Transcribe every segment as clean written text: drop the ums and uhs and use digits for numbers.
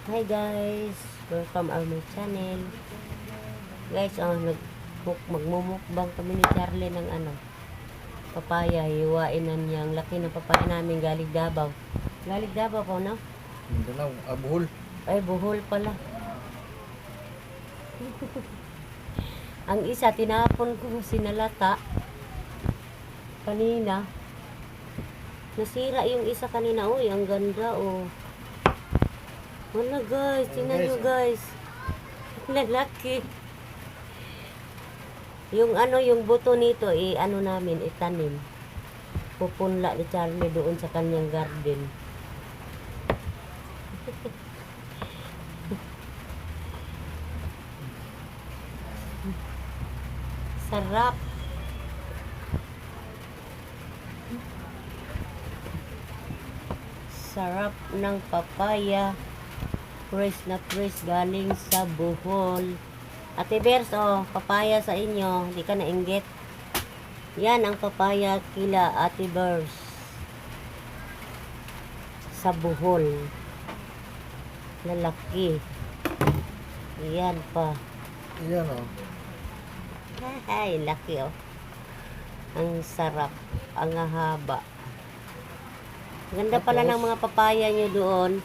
Hi guys, welcome our my channel. Guys, magmumukbang kami ni Charlie ng papaya. Hiwain na niyang laki ng papaya namin galing Davao. Galing Davao po, no? Mindanao, Bohol. Ay, Bohol pala. Ang isa, tinapon ko sinalata. Kanina. Nasira yung isa kanina. Uy, ang ganda, oh. Wala guys, tingnan nyo guys. Lalaki. Yung yung buto nito, namin, itanim. Pupunla ni Charlie doon sa kanyang garden. Sarap. Sarap ng papaya. Fresh na fresh galing sa Bohol. Ate Bers, papaya sa inyo. Hindi ka nainggit. Yan ang papaya kila Ate Bers. Sa Bohol. Lalaki. Yan pa. Yan Ay, laki Ang sarap. Ang haba. Ganda pala ng mga papaya nyo doon.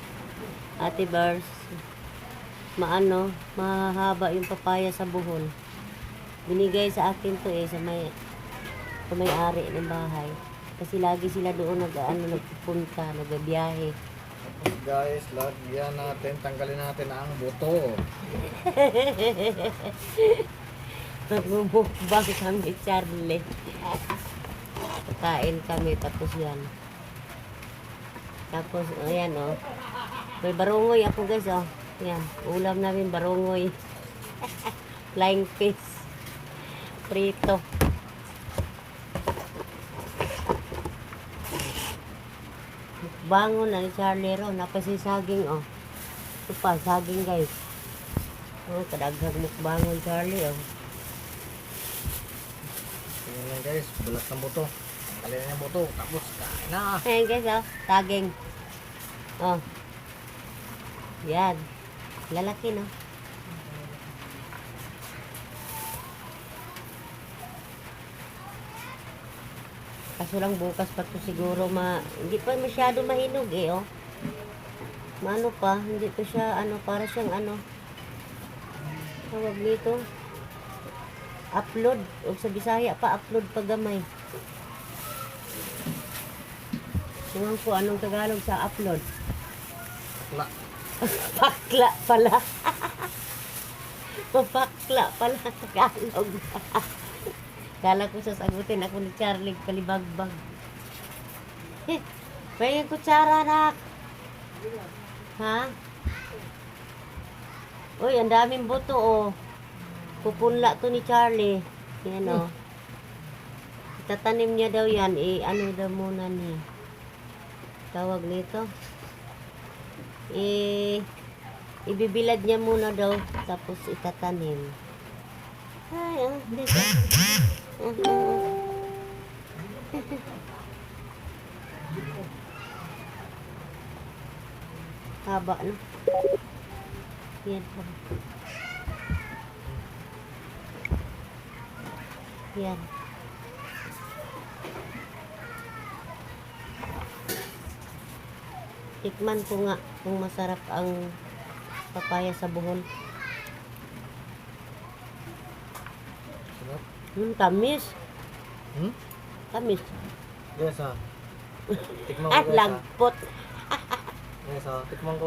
Ate Bers. Mahahaba yung papaya sa Bohol. Binigay sa akin to sa may-ari ng bahay. Kasi lagi sila doon nagpupunta, nagbiyahe. Tapos guys, lagyan natin, tanggalin natin ang buto. Magmumukbang kami, Charlie. Kain kami, tapos yan. Tapos, ayan may barungoy ako guys, yan, ulam namin barungoy. Flying fish. Prito. Bangon na ni Charlie ro, napasisaging Ito pa, saging guys. Kadaghang mukbangon Charlie Tingnan lang guys, bulas ng buto. Tanggalin na yung buto, tapos kain na. Ayan guys, saging. Yan. Lalaki, no? Kaso lang bukas pa to siguro hindi pa masyado mahinog Maano pa, hindi to siya para siyang tawag nito. Upload. O sa Bisaya pa, upload pa gamay. Tingnan ko anong Tagalog sa upload. Wala. Pakla pala. Papakla pala Tagalog. Kala ko sasagutin ako ni Charlie palibagbag. May kutsara nak. Ha? Uy, ang daming buto Pupunla to ni Charlie. Yan Itatanim niya daw yan. Daw muna niya. Tawag nito. Ibibilad niya muna daw. Tapos itatanim. Ay, dito. Haba, no? Yan pa. Yan. Tikman ko nga kung masarap ang papaya sa Bohol. Sarap. Tamis. Tamis. Yes Tikman ko guys Lagpot. Yes tikman ko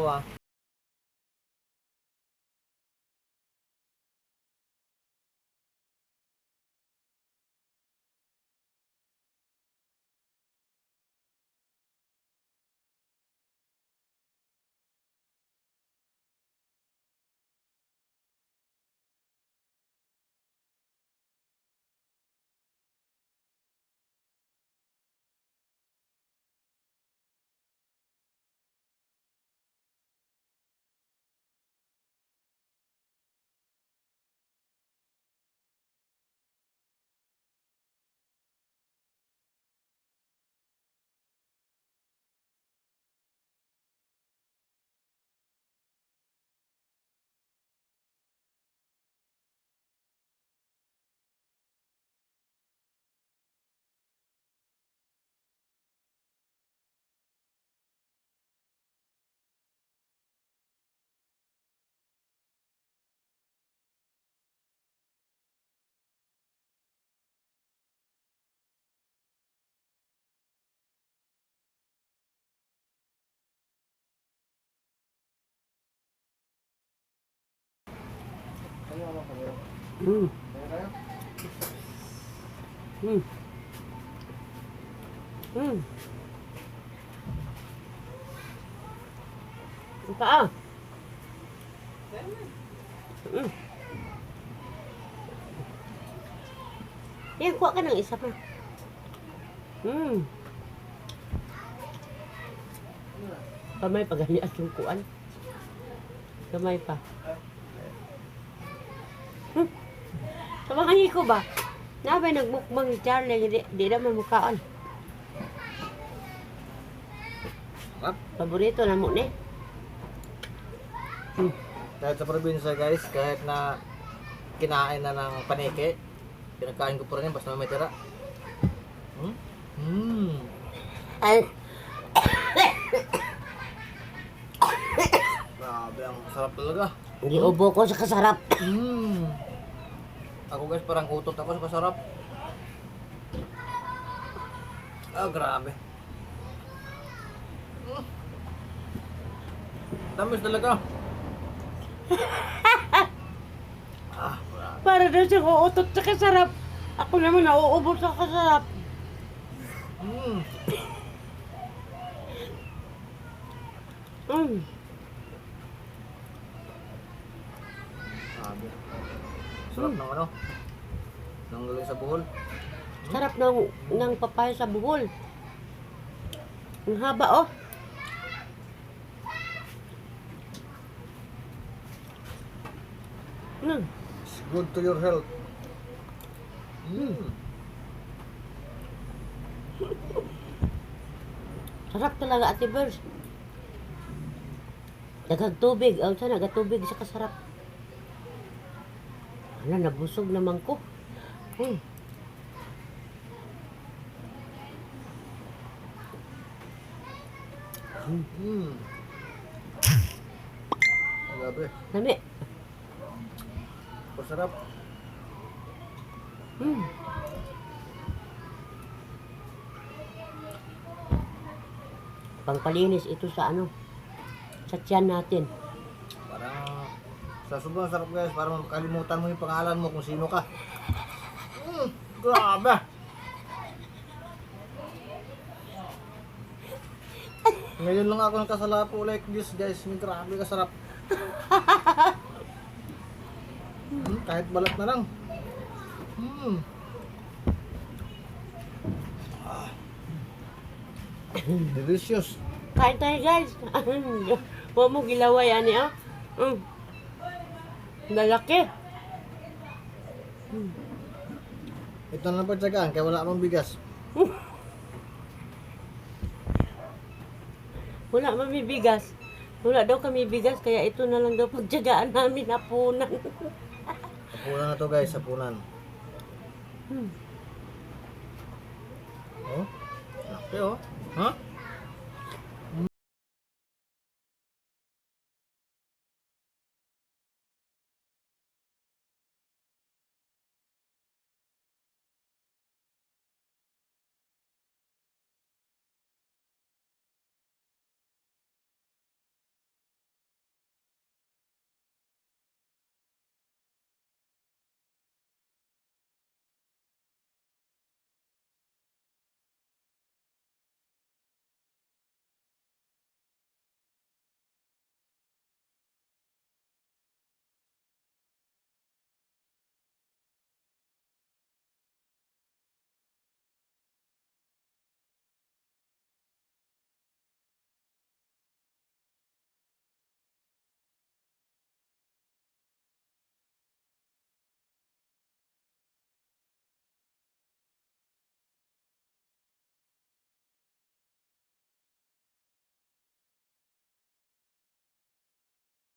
Mm. Mm. Mm. Ang paa. Mm. Yan, kuha ka ng isa pa. Mm. Kamay pa gani at yung kuan. Kamay pa. Sa mga hiko ba? Nabay nagmukbang ni Charlie, di naman mukhaan. Sarap. Paborito na mo ni. Kahit sa probinsya guys, kahit na kinain na ng paniki, pinagkain ko pa rin yan, basta may tira. Ay, Grabe, ang sarap talaga. giubo ko sa kasarap. Ako guys, parang utot ako sa kasarap. Grabe. Tamis talaga. Grabe. Para daw siya uutot sa kasarap. Ako naman nauubo sa kasarap. Mm. Grabe. Sarap ng ano? Nang galing sa buhol. Sarap ng papaya sa buhol. Ang haba oh. Mm. It's good to your health. Sarap talaga, Ate Birds. Daghang tubig. Ang sana, tubig sa kasarap. Ano, nabusog naman ko. Grabe. Dami. Masarap. Pangpalinis ito sa ano, sa tiyan natin. Parang sa sobrang sarap guys, parang makalimutan mo yung pangalan mo kung sino ka. Grabe. Ngayon lang ako nakasalapo like this guys. Grabe kasarap. Kahit balat na lang. Delicious. Kain tayo guys. Huwag mo gilaway ani ah. Lalaki. Ito na lang pagtsagaan kaya wala akong bigas. Wala kami bigas. Wala daw kami bigas kaya ito na lang daw pagtyagaan namin hapunan. Hapunan na to guys, hapunan. Oh? Laki oh. Ha?